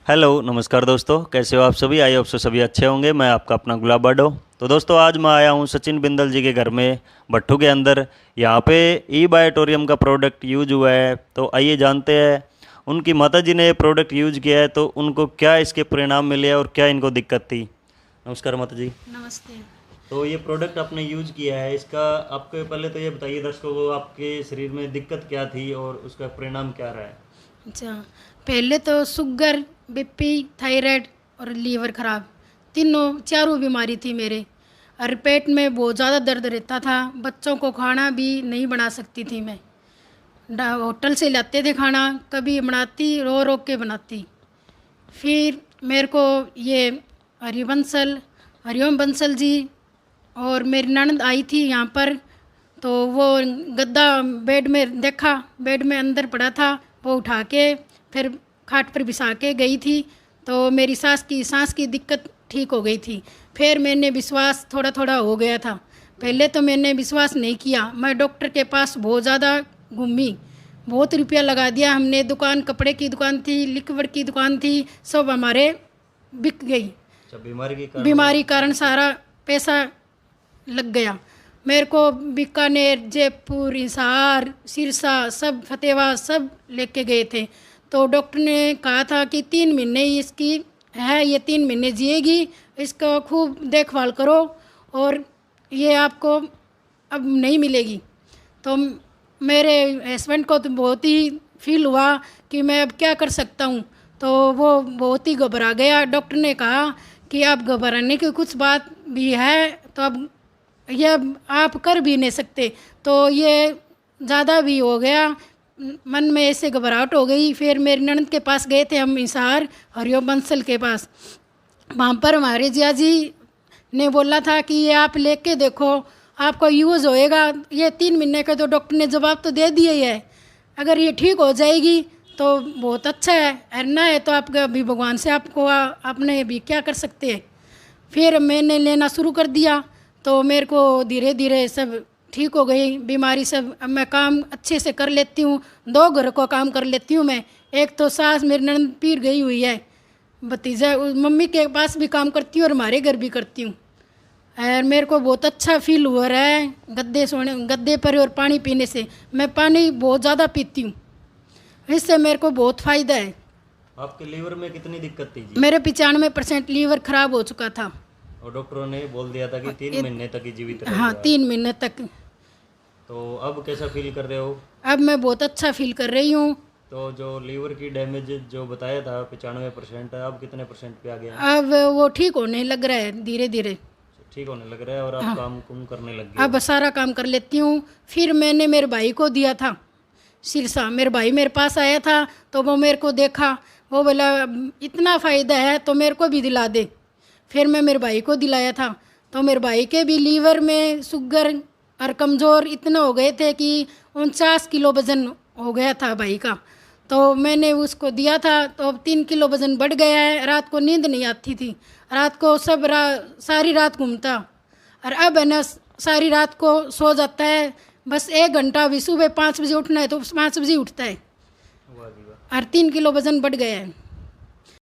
Hello नमस्कार दोस्तों, कैसे हो आप सभी। आई होप सो सभी अच्छे होंगे। मैं आपका अपना गुलाब बाडो। तो दोस्तों आज मैं आया हूँ सचिन बिंदल जी के घर में भट्टू के अंदर। यहाँ पे ई बायोटोरियम का प्रोडक्ट यूज हुआ है, तो आइए जानते हैं। उनकी माता जी ने ये प्रोडक्ट यूज किया है तो उनको क्या इसके परिणाम मिले और क्या इनको दिक्कत थी। नमस्कार माता जी। नमस्ते। तो ये प्रोडक्ट आपने यूज किया है, इसका आपको पहले तो ये बताइए दर्शकों को, आपके शरीर में दिक्कत क्या थी और उसका परिणाम क्या रहा है। अच्छा, पहले तो शुगर, बीपी, थायराइड और लीवर खराब, तीनों चारों बीमारी थी मेरे। और पेट में बहुत ज़्यादा दर्द रहता था। बच्चों को खाना भी नहीं बना सकती थी मैं। होटल से लाते थे खाना, कभी बनाती रो रो के बनाती। फिर मेरे को ये हरिओम बंसल जी और मेरी ननद आई थी यहाँ पर। तो वो गद्दा बेड में देखा, बेड में अंदर पड़ा था, वो उठा के फिर खाट पर बिछा के गई थी। तो मेरी सांस की दिक्कत ठीक हो गई थी। फिर मैंने विश्वास थोड़ा थोड़ा हो गया था। पहले तो मैंने विश्वास नहीं किया। मैं डॉक्टर के पास बहुत ज़्यादा घूमी, बहुत रुपया लगा दिया हमने। दुकान, कपड़े की दुकान थी, लिक्विड की दुकान थी, सब हमारे बिक गई। अच्छा, बीमारी कारण सारा पैसा लग गया। मेरे को बीकानेर, जयपुर, हिसार, सिरसा, सब फतेहा सब लेके गए थे। तो डॉक्टर ने कहा था कि 3 महीने ही इसकी है, ये 3 महीने जिएगी, इसका खूब देखभाल करो और ये आपको अब नहीं मिलेगी। तो मेरे हस्बैंड को तो बहुत ही फील हुआ कि मैं अब क्या कर सकता हूँ। तो वो बहुत ही घबरा गया। डॉक्टर ने कहा कि आप घबराने की कुछ बात भी है तो अब यह आप कर भी नहीं सकते। तो ये ज़्यादा भी हो गया, मन में ऐसे घबराहट हो गई। फिर मेरी ननद के पास गए थे हम, हिसार हरिओम बंसल के पास। वहाँ पर हमारे जिया जी ने बोला था कि ये आप लेके देखो, आपको यूज़ होएगा। ये 3 महीने का तो डॉक्टर ने जवाब तो दे दिया ही है। अगर ये ठीक हो जाएगी तो बहुत अच्छा है, ना है तो आपका अभी भगवान से आपको आपने भी क्या कर सकते हैं। फिर मैंने लेना शुरू कर दिया तो मेरे को धीरे धीरे सब ठीक हो गई बीमारी सब। अब मैं काम अच्छे से कर लेती हूँ, 2 घर को काम कर लेती हूँ मैं। एक तो सास मेरी ननद पीर गई हुई है, भतीजा मम्मी के पास भी काम करती हूँ और हमारे घर भी करती हूँ। और मेरे को बहुत अच्छा फील हुआ रहा है गद्दे पर और पानी पीने से। मैं पानी बहुत ज़्यादा पीती हूँ, इससे मेरे को बहुत फ़ायदा है। आपके लीवर में कितनी दिक्कत थी जी। मेरे 95% लीवर खराब हो चुका था और डॉक्टरों ने बोल दिया था कि 3 महीने तक ही जीवित रहेगा। हाँ, 3 महीने तक। तो अब कैसा फील कर रहे हो। अब मैं बहुत अच्छा फील कर रही हूँ। तो जो लीवर की डैमेज जो बताया था 95%, अब कितने परसेंट पे आ गया। अब वो ठीक होने लग रहा है धीरे धीरे। ठीक होने लग रहा है और आप हाँ, काम कुम करने लग गए अब हो। सारा काम कर लेती हूँ। फिर मैंने मेरे भाई को दिया था सिरसा। मेरे भाई मेरे पास आया था तो वो मेरे को देखा, वो बोला इतना फ़ायदा है तो मेरे को भी दिला दे। फिर मैं मेरे भाई को दिलाया था। तो मेरे भाई के भी लीवर में शुगर और कमज़ोर इतना हो गए थे कि 49 किलो वज़न हो गया था भाई का। तो मैंने उसको दिया था तो अब 3 किलो वज़न बढ़ गया है। रात को नींद नहीं आती थी, रात को सारी रात घूमता। और अब है ना, सारी रात को सो जाता है, बस 1 घंटा भी। सुबह 5 बजे उठना है तो 5 बजे उठता है। वाह जी वाह। और 3 किलो वज़न बढ़ गया है।